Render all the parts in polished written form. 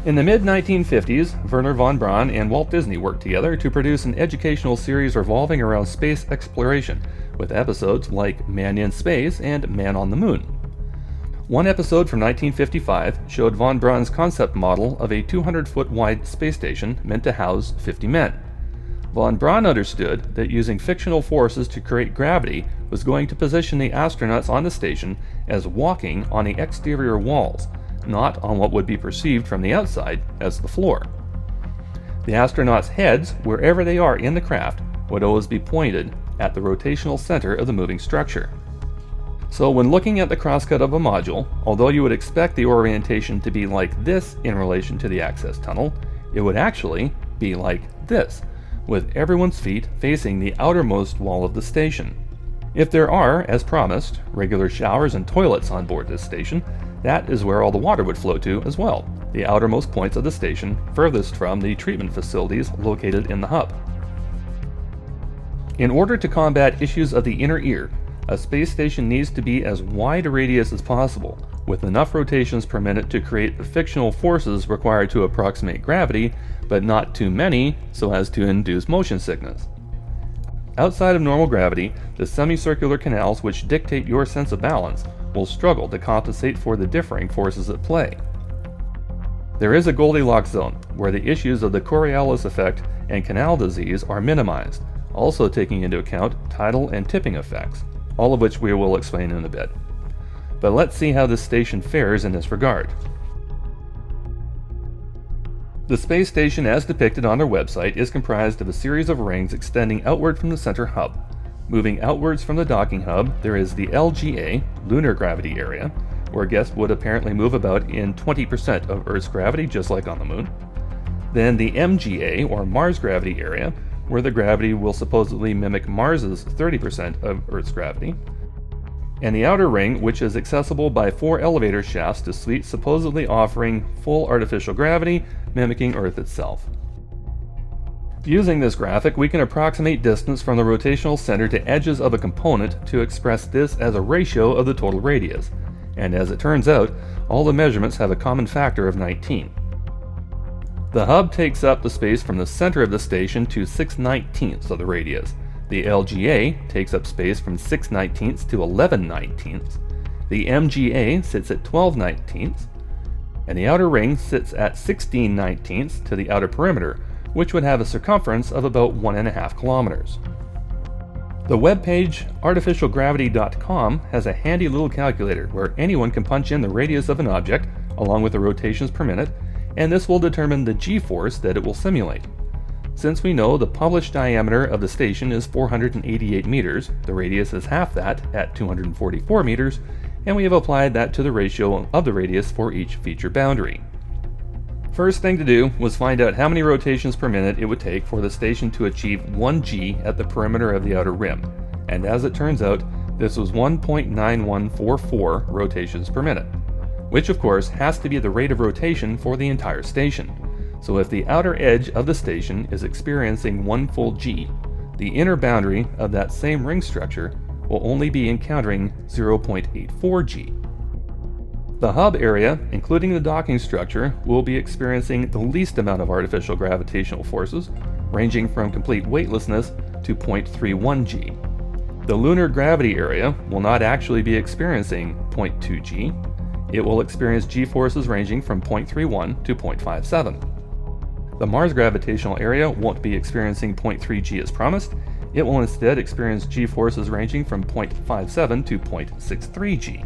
In the mid-1950s, Wernher von Braun and Walt Disney worked together to produce an educational series revolving around space exploration, with episodes like Man in Space and Man on the Moon. One episode from 1955 showed von Braun's concept model of a 200-foot wide space station meant to house 50 men. Von Braun understood that using fictional forces to create gravity was going to position the astronauts on the station as walking on the exterior walls, not on what would be perceived from the outside as the floor. The astronauts' heads, wherever they are in the craft, would always be pointed at the rotational center of the moving structure. So when looking at the crosscut of a module, although you would expect the orientation to be like this in relation to the access tunnel, it would actually be like this, with everyone's feet facing the outermost wall of the station. If there are, as promised, regular showers and toilets on board this station, that is where all the water would flow to as well, the outermost points of the station, furthest from the treatment facilities located in the hub. In order to combat issues of the inner ear, a space station needs to be as wide a radius as possible, with enough rotations per minute to create the fictional forces required to approximate gravity, but not too many so as to induce motion sickness. Outside of normal gravity, the semicircular canals which dictate your sense of balance will struggle to compensate for the differing forces at play. There is a Goldilocks zone, where the issues of the Coriolis effect and canal disease are minimized, also taking into account tidal and tipping effects, all of which we will explain in a bit. But let's see how this station fares in this regard. The space station as depicted on their website is comprised of a series of rings extending outward from the center hub. Moving outwards from the docking hub, there is the LGA, lunar gravity area, where guests would apparently move about in 20% of Earth's gravity, just like on the Moon. Then the MGA, or Mars gravity area, where the gravity will supposedly mimic Mars's 30% of Earth's gravity. And the outer ring, which is accessible by 4 elevator shafts to suites supposedly offering full artificial gravity, mimicking Earth itself. Using this graphic, we can approximate distance from the rotational center to edges of a component to express this as a ratio of the total radius, and as it turns out, all the measurements have a common factor of 19. The hub takes up the space from the center of the station to 6/19 of the radius. The LGA takes up space from 6/19 to 11/19. The MGA sits at 12/19, and the outer ring sits at 16/19 to the outer perimeter, which would have a circumference of about 1.5 kilometers. The webpage artificialgravity.com has a handy little calculator where anyone can punch in the radius of an object, along with the rotations per minute, and this will determine the g-force that it will simulate. Since we know the published diameter of the station is 488 meters, the radius is half that at 244 meters, and we have applied that to the ratio of the radius for each feature boundary. First thing to do was find out how many rotations per minute it would take for the station to achieve 1 g at the perimeter of the outer rim, and as it turns out, this was 1.9144 rotations per minute, which of course has to be the rate of rotation for the entire station. So if the outer edge of the station is experiencing 1 full g, the inner boundary of that same ring structure will only be encountering 0.84 g. The hub area, including the docking structure, will be experiencing the least amount of artificial gravitational forces, ranging from complete weightlessness to 0.31 g. The lunar gravity area will not actually be experiencing 0.2 g. It will experience g-forces ranging from 0.31 to 0.57. The Mars gravitational area won't be experiencing 0.3 g as promised. It will instead experience g-forces ranging from 0.57 to 0.63 g.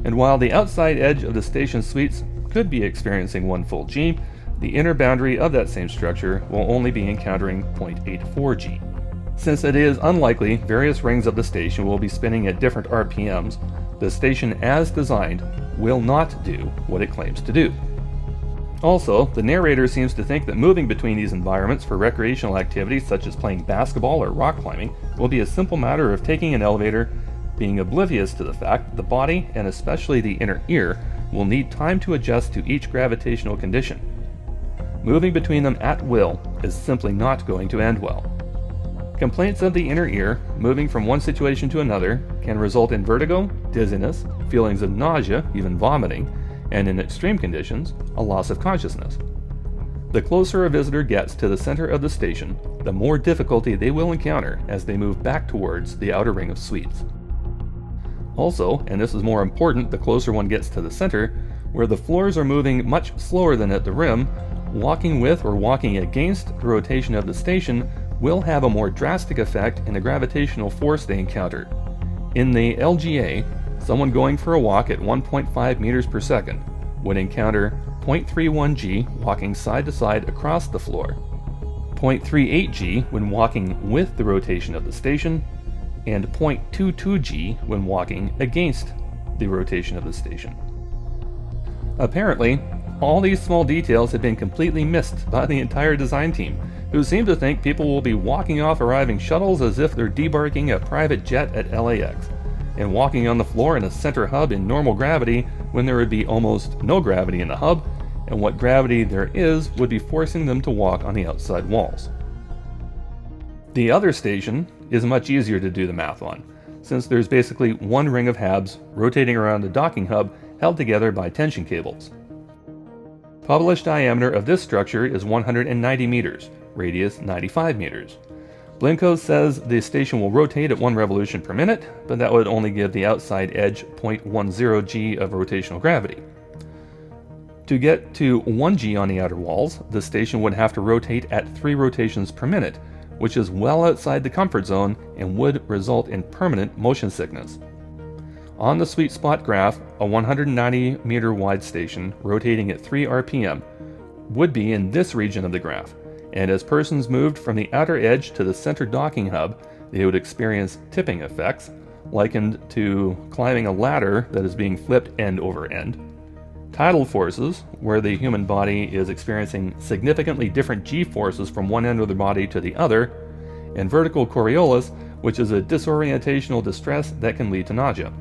And while the outside edge of the station suites could be experiencing 1 full g, the inner boundary of that same structure will only be encountering 0.84 g. Since it is unlikely various rings of the station will be spinning at different RPMs, the station as designed will not do what it claims to do. Also, the narrator seems to think that moving between these environments for recreational activities such as playing basketball or rock climbing will be a simple matter of taking an elevator, being oblivious to the fact that the body, and especially the inner ear, will need time to adjust to each gravitational condition. Moving between them at will is simply not going to end well. Complaints of the inner ear, moving from one situation to another, can result in vertigo, dizziness, feelings of nausea, even vomiting, and in extreme conditions, a loss of consciousness. The closer a visitor gets to the center of the station, the more difficulty they will encounter as they move back towards the outer ring of suites. Also, and this is more important the closer one gets to the center, where the floors are moving much slower than at the rim, walking with or walking against the rotation of the station will have a more drastic effect in the gravitational force they encounter. In the LGA, someone going for a walk at 1.5 meters per second would encounter 0.31 g walking side to side across the floor, 0.38 g when walking with the rotation of the station, and 0.22 g when walking against the rotation of the station. Apparently, all these small details have been completely missed by the entire design team, who seem to think people will be walking off arriving shuttles as if they're debarking a private jet at LAX, and walking on the floor in a center hub in normal gravity when there would be almost no gravity in the hub, and what gravity there is would be forcing them to walk on the outside walls. The other station is much easier to do the math on, since there's basically one ring of habs rotating around the docking hub held together by tension cables. Published diameter of this structure is 190 meters, radius 95 meters. Blinko says the station will rotate at 1 revolution per minute, but that would only give the outside edge 0.10 g of rotational gravity. To get to 1 g on the outer walls, the station would have to rotate at 3 rotations per minute, which is well outside the comfort zone and would result in permanent motion sickness. On the sweet spot graph, a 190 meter wide station rotating at 3 RPM would be in this region of the graph, and as persons moved from the outer edge to the center docking hub, they would experience tipping effects, likened to climbing a ladder that is being flipped end over end. Tidal forces, where the human body is experiencing significantly different g-forces from one end of the body to the other, and vertical Coriolis, which is a disorientational distress that can lead to nausea.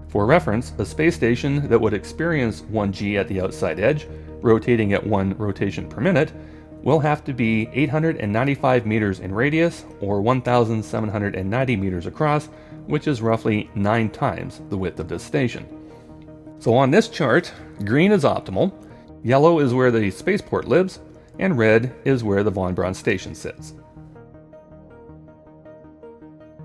For reference, a space station that would experience 1 g at the outside edge, rotating at 1 rotation per minute, will have to be 895 meters in radius, or 1,790 meters across, which is roughly 9 times the width of this station. So on this chart, green is optimal, yellow is where the spaceport lives, and red is where the Von Braun station sits.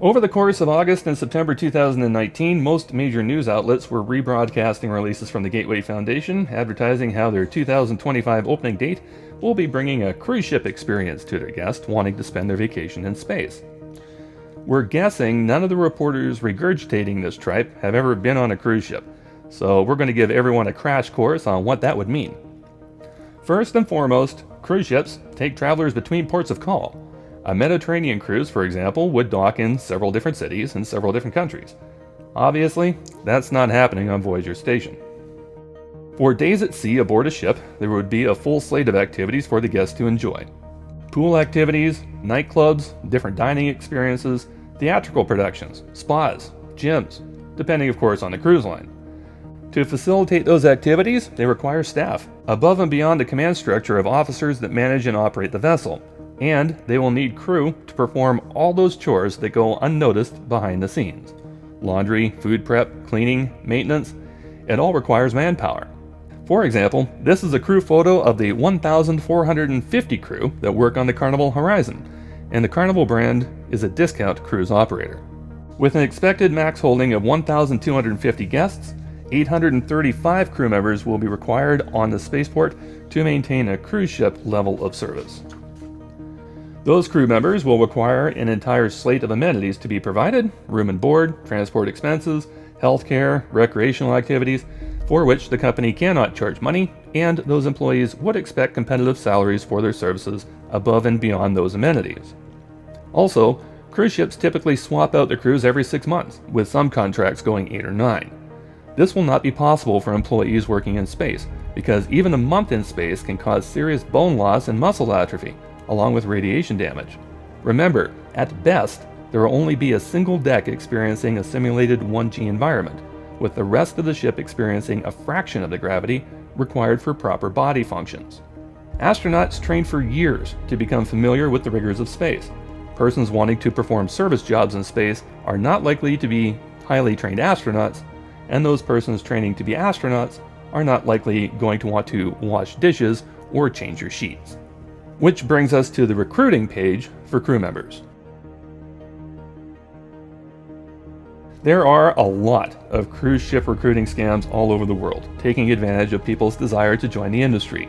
Over the course of August and September 2019, most major news outlets were rebroadcasting releases from the Gateway Foundation, advertising how their 2025 opening date will be bringing a cruise ship experience to their guests wanting to spend their vacation in space. We're guessing none of the reporters regurgitating this tripe have ever been on a cruise ship, so we're going to give everyone a crash course on what that would mean. First and foremost, cruise ships take travelers between ports of call. A Mediterranean cruise, for example, would dock in several different cities in several different countries. Obviously, that's not happening on Voyager Station. For days at sea aboard a ship, there would be a full slate of activities for the guests to enjoy. Pool activities, nightclubs, different dining experiences, theatrical productions, spas, gyms, depending of course on the cruise line. To facilitate those activities, they require staff, above and beyond the command structure of officers that manage and operate the vessel, and they will need crew to perform all those chores that go unnoticed behind the scenes. Laundry, food prep, cleaning, maintenance, it all requires manpower. For example, this is a crew photo of the 1,450 crew that work on the Carnival Horizon, and the Carnival brand is a discount cruise operator. With an expected max holding of 1,250 guests, 835 crew members will be required on the spaceport to maintain a cruise ship level of service. Those crew members will require an entire slate of amenities to be provided: room and board, transport expenses, healthcare, recreational activities, for which the company cannot charge money, and those employees would expect competitive salaries for their services above and beyond those amenities. Also, cruise ships typically swap out their crews every 6 months, with some contracts going 8 or 9. This will not be possible for employees working in space, because even a month in space can cause serious bone loss and muscle atrophy, along with radiation damage. Remember, at best, there will only be a single deck experiencing a simulated 1G environment, with the rest of the ship experiencing a fraction of the gravity required for proper body functions. Astronauts train for years to become familiar with the rigors of space. Persons wanting to perform service jobs in space are not likely to be highly trained astronauts, and those persons training to be astronauts are not likely going to want to wash dishes or change your sheets. Which brings us to the recruiting page for crew members. There are a lot of cruise ship recruiting scams all over the world, taking advantage of people's desire to join the industry.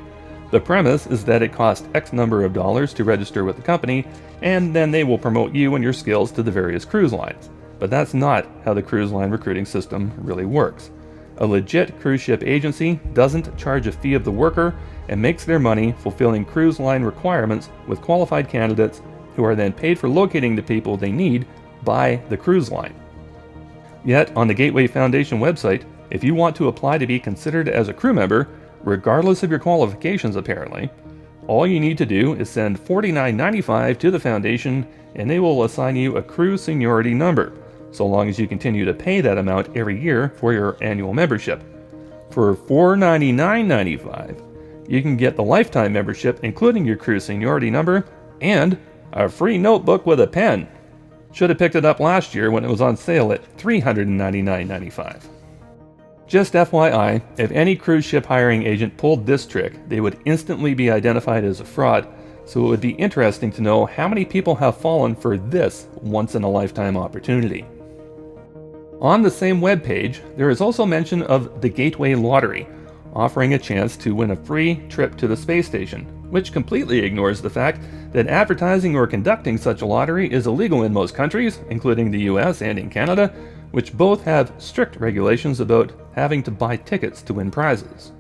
The premise is that it costs X number of dollars to register with the company, and then they will promote you and your skills to the various cruise lines. But that's not how the cruise line recruiting system really works. A legit cruise ship agency doesn't charge a fee of the worker and makes their money fulfilling cruise line requirements with qualified candidates who are then paid for locating the people they need by the cruise line. Yet, on the Gateway Foundation website, if you want to apply to be considered as a crew member, regardless of your qualifications apparently, all you need to do is send $49.95 to the foundation and they will assign you a crew seniority number, so long as you continue to pay that amount every year for your annual membership. For $499.95, you can get the lifetime membership including your crew seniority number and a free notebook with a pen. Should have picked it up last year when it was on sale at $399.95. Just FYI, if any cruise ship hiring agent pulled this trick, they would instantly be identified as a fraud, so it would be interesting to know how many people have fallen for this once-in-a-lifetime opportunity. On the same webpage, there is also mention of the Gateway Lottery, offering a chance to win a free trip to the space station, which completely ignores the fact that advertising or conducting such a lottery is illegal in most countries, including the US and in Canada, which both have strict regulations about having to buy tickets to win prizes.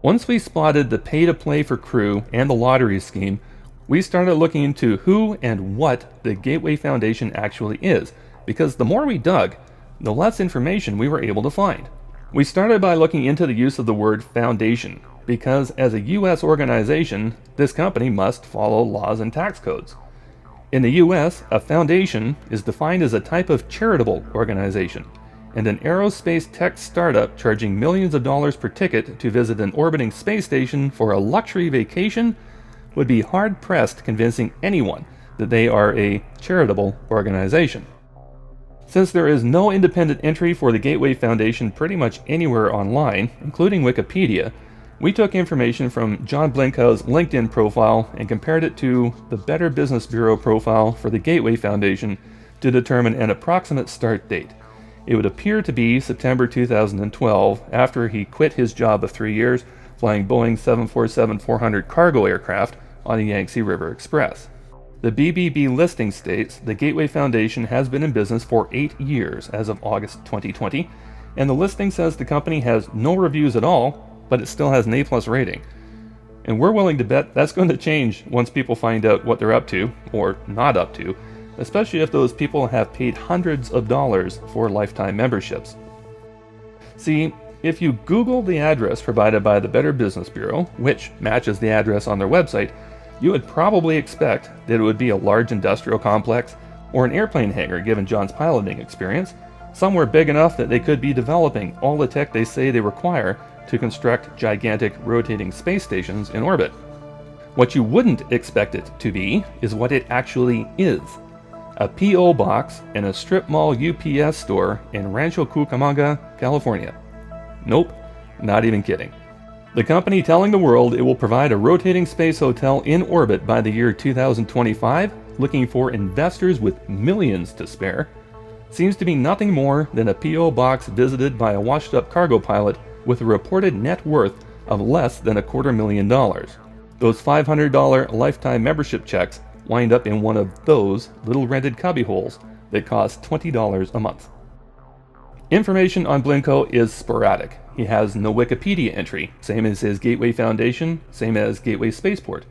Once we spotted the pay-to-play for crew and the lottery scheme, we started looking into who and what the Gateway Foundation actually is, because the more we dug, the less information we were able to find. We started by looking into the use of the word foundation, because as a US organization, this company must follow laws and tax codes. In the US, a foundation is defined as a type of charitable organization, and an aerospace tech startup charging millions of dollars per ticket to visit an orbiting space station for a luxury vacation would be hard-pressed convincing anyone that they are a charitable organization. Since there is no independent entry for the Gateway Foundation pretty much anywhere online, including Wikipedia, we took information from John Blinkow's LinkedIn profile and compared it to the Better Business Bureau profile for the Gateway Foundation to determine an approximate start date. It would appear to be September 2012, after he quit his job of 3 years flying Boeing 747-400 cargo aircraft on the Yangtze River Express. The BBB listing states the Gateway Foundation has been in business for 8 years as of August 2020, and the listing says the company has no reviews at all, but it still has an A+ rating. And we're willing to bet that's going to change once people find out what they're up to, or not up to, especially if those people have paid hundreds of dollars for lifetime memberships. See, if you Google the address provided by the Better Business Bureau, which matches the address on their website, you would probably expect that it would be a large industrial complex or an airplane hangar given John's piloting experience, somewhere big enough that they could be developing all the tech they say they require to construct gigantic rotating space stations in orbit. What you wouldn't expect it to be is what it actually is: a P.O. box and a strip mall UPS store in Rancho Cucamonga, California. Nope, not even kidding. The company telling the world it will provide a rotating space hotel in orbit by the year 2025, looking for investors with millions to spare, seems to be nothing more than a P.O. box visited by a washed-up cargo pilot with a reported net worth of less than $250,000. Those $500 lifetime membership checks wind up in one of those little rented cubbyholes that cost $20 a month. Information on Blinko is sporadic. He has no Wikipedia entry, same as his Gateway Foundation, same as Gateway SpacePort,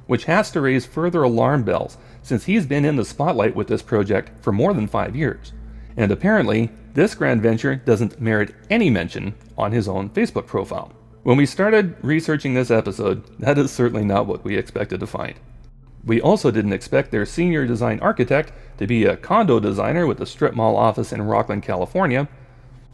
which has to raise further alarm bells since he's been in the spotlight with this project for more than 5 years. And apparently, this grand venture doesn't merit any mention on his own Facebook profile. When we started researching this episode, that is certainly not what we expected to find. We also didn't expect their senior design architect to be a condo designer with a strip mall office in Rockland, California,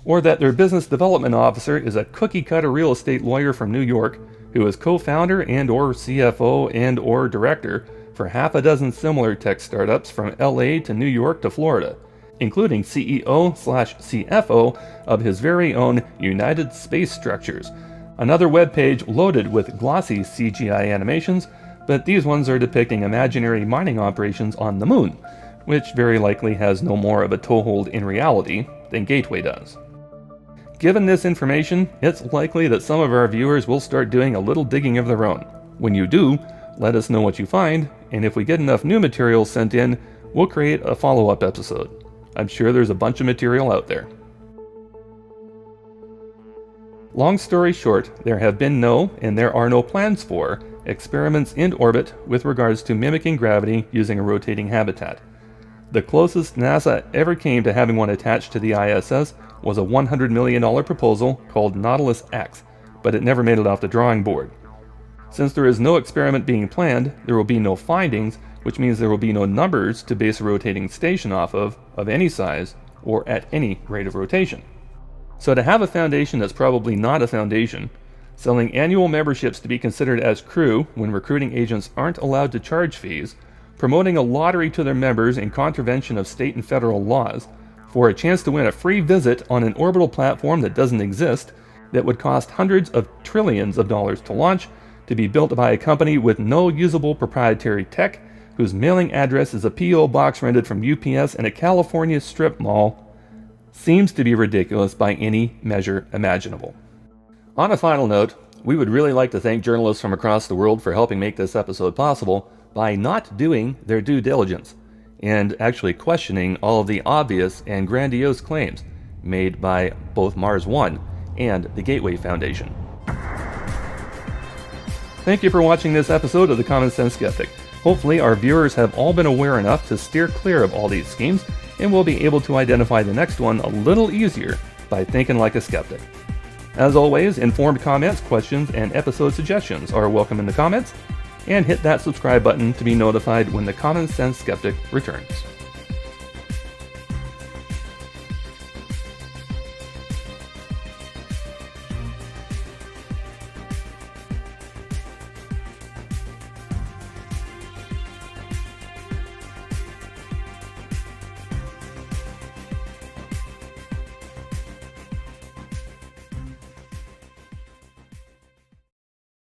or that their business development officer is a cookie-cutter real estate lawyer from New York who is co-founder and/or CFO and/or director for half a dozen similar tech startups from LA to New York to Florida. including CEO/CFO of his very own United Space Structures, another web page loaded with glossy CGI animations, but these ones are depicting imaginary mining operations on the moon, which very likely has no more of a toehold in reality than Gateway does. Given this information, it's likely that some of our viewers will start doing a little digging of their own. When you do, let us know what you find, and if we get enough new material sent in, we'll create a follow-up episode. I'm sure there's a bunch of material out there. Long story short, there have been no, and there are no plans for, experiments in orbit with regards to mimicking gravity using a rotating habitat. The closest NASA ever came to having one attached to the ISS was a $100 million proposal called Nautilus X, but it never made it off the drawing board. Since there is no experiment being planned, there will be no findings, which means there will be no numbers to base a rotating station off of any size, or at any rate of rotation. So to have a foundation that's probably not a foundation, selling annual memberships to be considered as crew when recruiting agents aren't allowed to charge fees, promoting a lottery to their members in contravention of state and federal laws, for a chance to win a free visit on an orbital platform that doesn't exist, that would cost hundreds of trillions of dollars to launch, to be built by a company with no usable proprietary tech, whose mailing address is a P.O. box rented from UPS in a California strip mall, seems to be ridiculous by any measure imaginable. On a final note, we would really like to thank journalists from across the world for helping make this episode possible by not doing their due diligence and actually questioning all of the obvious and grandiose claims made by both Mars One and the Gateway Foundation. Thank you for watching this episode of the Common Sense Skeptic. Hopefully our viewers have all been aware enough to steer clear of all these schemes and will be able to identify the next one a little easier by thinking like a skeptic. As always, informed comments, questions, and episode suggestions are welcome in the comments, and hit that subscribe button to be notified when the Common Sense Skeptic returns.